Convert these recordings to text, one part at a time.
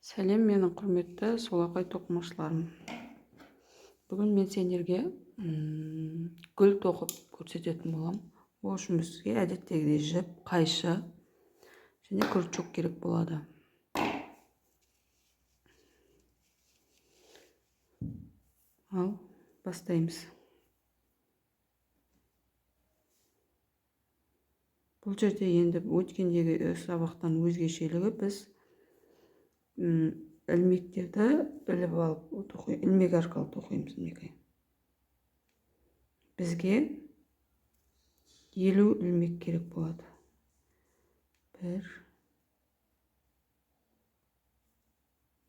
Сәлем, менің құрметті солақай тоқымашыларым. Бүгін мен сендерге гүл тоқып көрсететін болам. Ол үшін бізге әдеттегідей жіп, қайшы және крючок керек болады. Ал бастаймыз. Бұл жерде енді өткендегі сабақтан өзгешелігі біз ілмектерді іліп алып ілмек арқылы тоқимыз. Бізге 50 ілмек керек болады. 1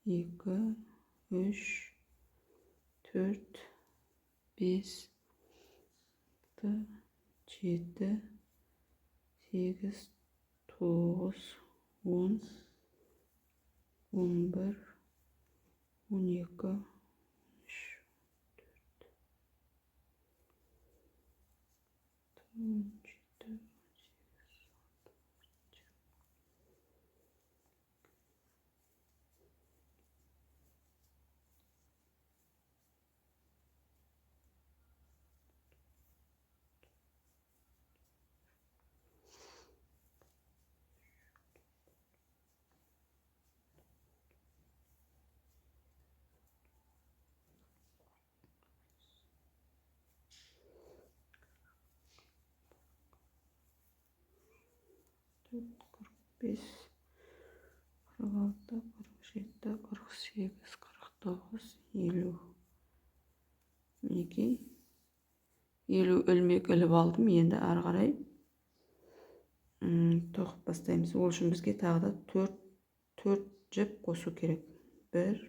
2 3 4 5 7 8 9 10 11 12 13 14 45 46 47 48 49 50. Мінекей 50 ілмек іліп алдым. Енді ары қарай тоқып бастаймыз. Ол үшін бізге тағы да 4 жіп қосу керек. 1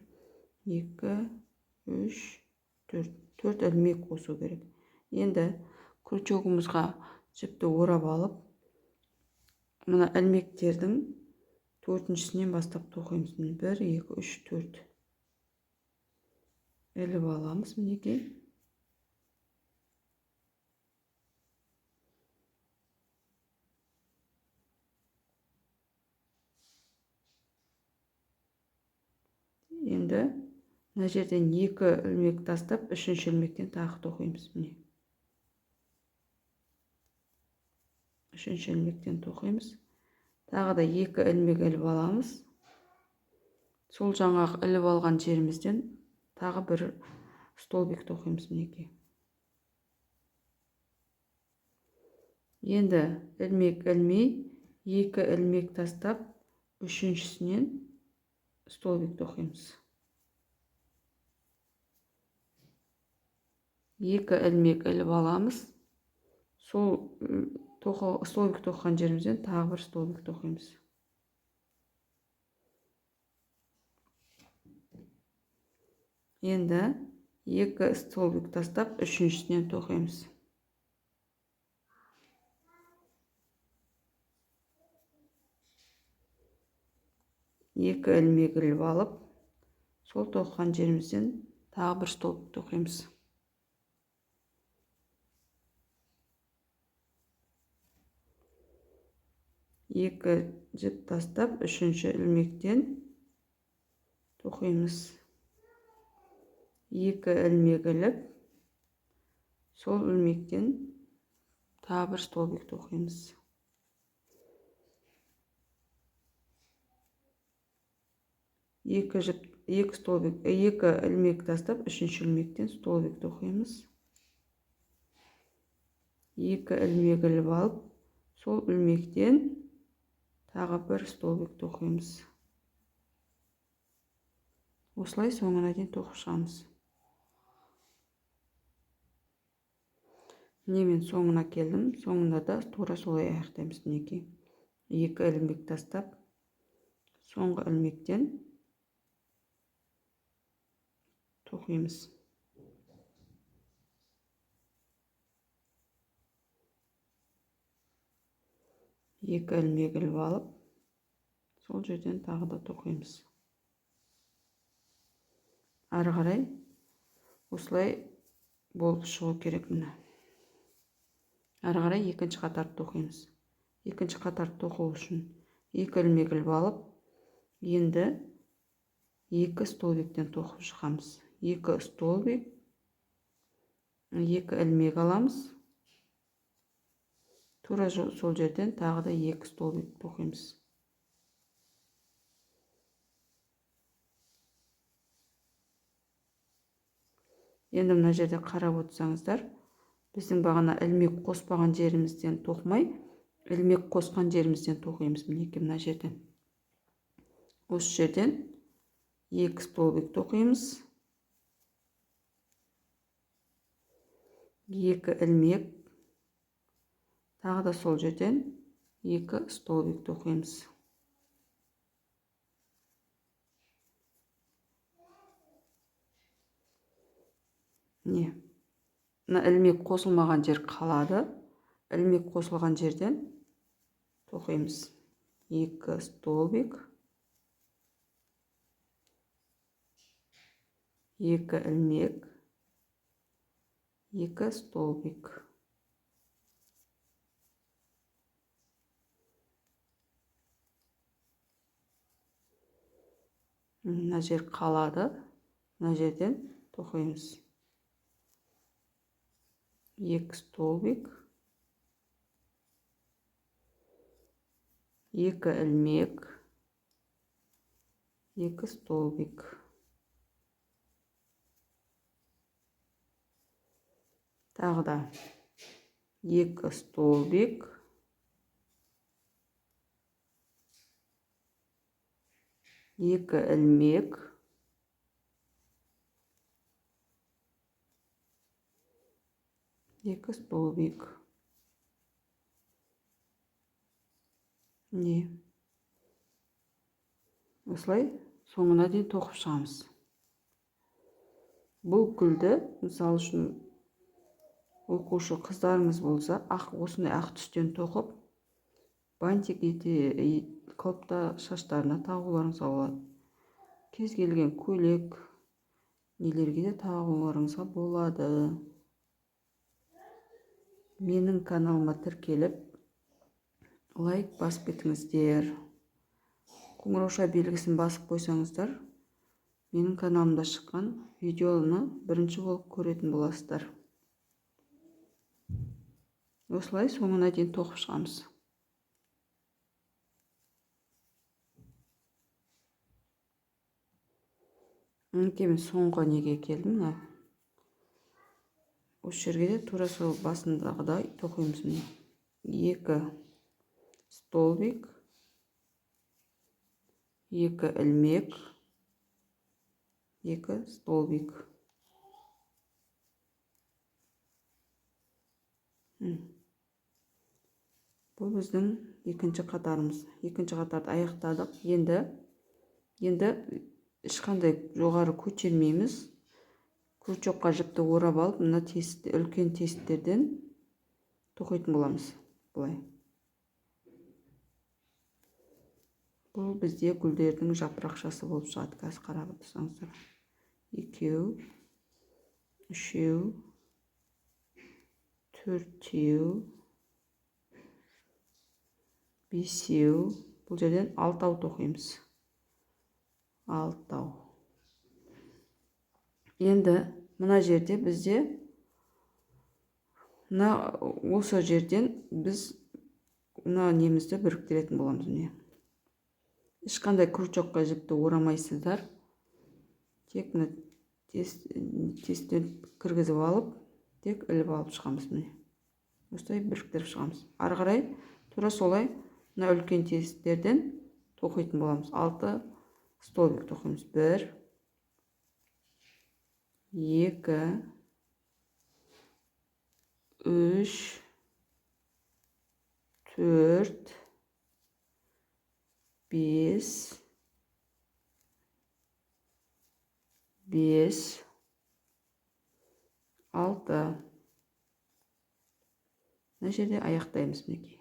2 3 4 ілмек қосу керек. Енді крючогымызға жіпті орап алып, мына ілмектердің 4-шісінен бастап тоқимыз. 1 2 3 4 іліп аламыз. Мінекей. Енді мына жерден 2 ілмек тастап, 3-ші ілмектен тағы тоқимыз. Міне. 3-ші ілмектен тоқимыз. Тағы да 2 ілмек іліп аламыз. Сол жаңағы іліп алған жерімізден тағы бір столбик тоқимыз. Мінекей. Енді ілмек ілмей, 2 ілмек тастап, 3-шісінен столбик тоқимыз. 2 ілмек іліп аламыз. Сол столбик тоққан жерімізден тағы бір столбик тоқимыз. Енді 2 столбик тастап, 3-шісінен тоқимыз. 2 ілмек іліп алып, сол тоққан жерімізден тағы бір столбик тоқимыз. 2 жіп тастап, 3-ші ілмектен тоқимыз. 2 ілмек іліп, сол ілмектен тағы бір столбик тоқимыз. 2 ілмек тастап, 3-ші ілмектен столбик тоқимыз. 2 ілмек іліп алып, сол ілмектен тағы бір столбик тоқимыз. Осылай соңына дейін тоқып шығамыз. Міне мен соңына келдім. Соңында да тура солай аяқтаймыз. Мінекей. 2 ілмек тастап, соңғы ілмектен тоқимыз. 2 ілмек іліп алып, сол жерден тағы да тоқимыз. Ары қарай осылай болып шығу керек. Міне. Ары қарай 2-ші қатарды тоқимыз. 2-ші қатарды тоқу үшін 2 ілмек іліп алып, енді 2 столбиктен тоқып шығамыз. 2 столбик, 2 ілмек аламыз. Тура сол жерден тағы да 2 столбик тоқимыз. Енді мына жерде қарап отырсаңыздар, біздің бағана ілмек қоспаған жерімізден тоқымай, ілмек қосқан жерімізден тоқимыз. Мінекей мына жерден. Осы жерден 2 столбик тоқимыз. 2 ілмек, тағы да сол жерден 2 столбик тоқимыз. Не? Мына ілмек қосылмаған жер қалады. Ілмек қосылған жерден тоқимыз. 2 столбик, 2 ілмек, 2 столбик. Мына жер қалады. Мына жерден тоқимыз. 2 столбик, 2 ілмек, 2 столбик. Тағы да 2 столбик, 2 ілмек, 2 столбик. Не? Осылай соңына дейін тоқып шығамыз. Бұл гүлді, мысалы үшін оқушы қыздарымыз болса, осындай ақ түстен тоқып, бантик қылып та шаштарына тағуларыңызға болады. Кез келген көйлек нелерге де тағуларыңызға болады. Менің каналыма тіркеліп, лайк басып кетіңіздер. Қоңырауша белгісін басып қойсаңыздар, менің каналымда шыққан видеоны бірінші болып көретін боласыздар. Осылай соңына дейін тоқып шығамыз. Мен соңғы неге келдім. Осы жерге де тура сол басындағыдай тоқимыз. 2 столбик, 2 ілмек, 2 столбик. Бұл біздің екінші қатарымыз. Екінші қатарды аяқтадық. Енді ешқандай жоғары көтермейміз. Крючокқа жіпті орап алып, мына үлкен тесіктерден тоқитын боламыз. Бұлай. Бұл бізде гүлдердің жапырақшасы болып шығады. Қазір қарап отырсаңыздар. 2, 3, 4, 5. Бұл жерден 6 тоқимыз. 6. Енді мына жерде бізде осы жерден біз мына немізді біріктіретін боламыз. Ешқандай крючокқа жіпті орамайсыздар. Тек мына тесттен кіргізіп алып, тек іліп алып шығамыз. Осылай біріктіріп шығамыз. Ары қарай тура солай мына үлкен тесіктерден тоқитын боламыз. 6 столбик тоқимыз. 1, 2, 3, 4, 5, 6. Мына жерде аяқтаймыз. Мінекей.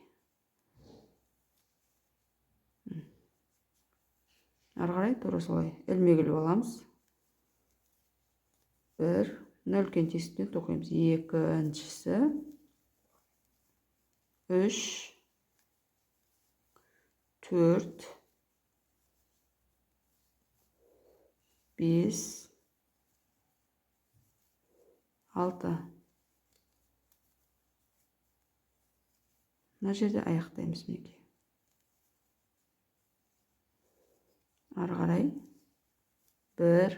Ары қарай тура солай ілмек іліп аламыз. 1, мына үлкен тесіктен тоқимыз. 2-шісі, 3, 4, 5, 6. Мына жерде аяқтаймыз мінекей. Ары қарай 1,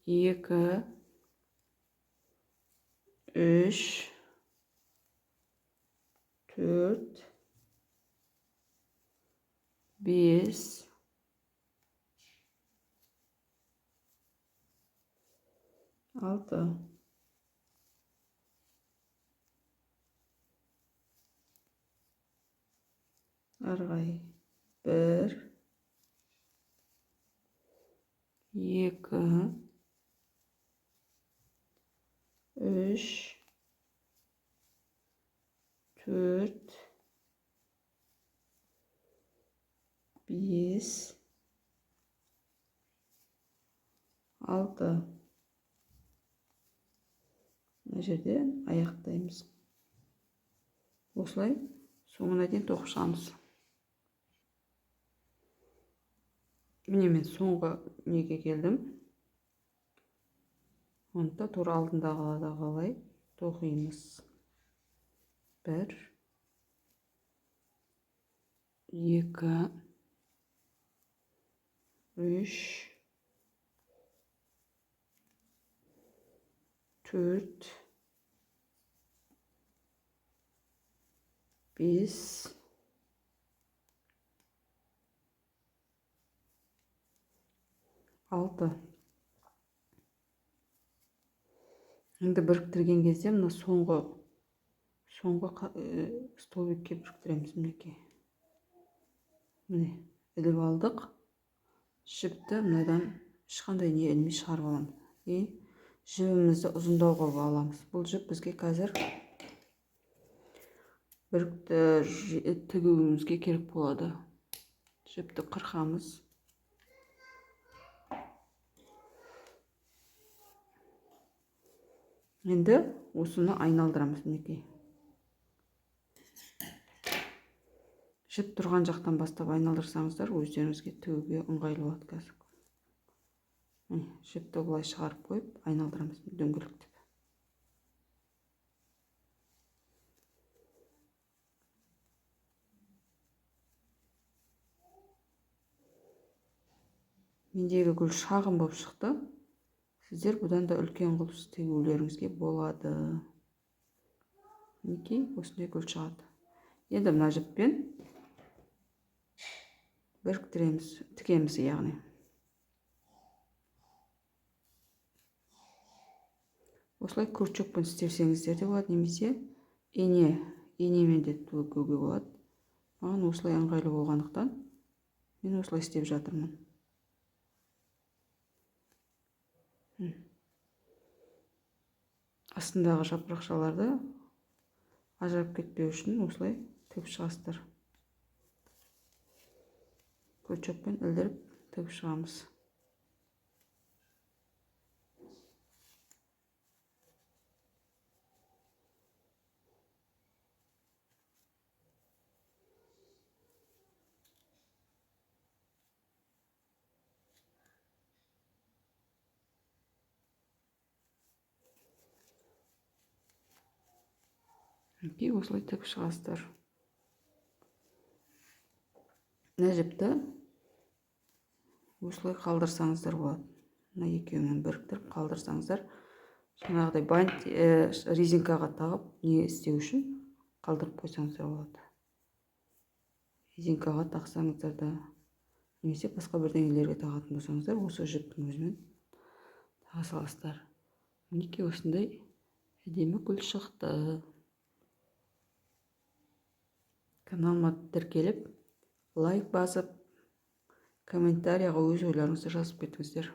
2, 3, 4, 5, 6. Ары қарай 1, 2, 3, 4, 5, 6. Мына жерде аяқтаймыз. Осылай соңына дейін тоқып шығамыз. Міне мен соңғы неге келдім. Онда тура алдындағыда қалай тоқимыз. 1, 2, 3, 4, 5, 6. Енді біріктірген кезде мына соңғы столбикке біріктіреміз мінекей. Міне, іліп алдық. Жіпті мынадан ешқандай не ілмей шығарып аламыз. Жібімізді ұзындау қылып аламыз. Бұл жіп бізге қазір тігуімізге керек болады. Жіпті қырқамыз. Енді осыны айналдырамыз мінекей. Жіп тұрған жақтан бастап айналдырсаңыздар, өздеріңізге тігуге ыңғайлы болады қазір. Жіпті бұлай шығарып қойып, айналдырамыз дөңгелектеп. Мендегі гүл шағын болып шықты. Сіздер бұдан да үлкен қылып тігулеріңізге болады. Мінекей, осындай гүл шығады. Енді мына жіппен біріктіреміз, тігеміз яғни. Осылай күртшекпен істесеңіздер де болады, немесе енемен де тігуге болады. Маған осылай ыңғайлы болғандықтан мен осылай істеп жатырмын. Астындағы жапырақшаларды ажырап кетпеу үшін осылай тігіп шығасыздар. Күртшекпен ілдіріп тігіп шығамыз. Осылай тігіп шығасыздар. Мына жіпті осылай қалдырсаңыздар болады. Мына екеуін біріктіріп қалдырсаңыздар, жаңағыдай бант резинкаға тағып не істеу үшін қалдырып қойсаңыздар болады. Резинкаға тақсаңыздар да, немесе басқа бірдеңелерге тағатын болсаңыздар, осы жіптің өзімен таға саласыздар. Мінекей осындай әдемі гүл шықты. Каналыма тіркеліп, лайк басып, комментарияға өз ойларыңызды жазып кетіңіздер.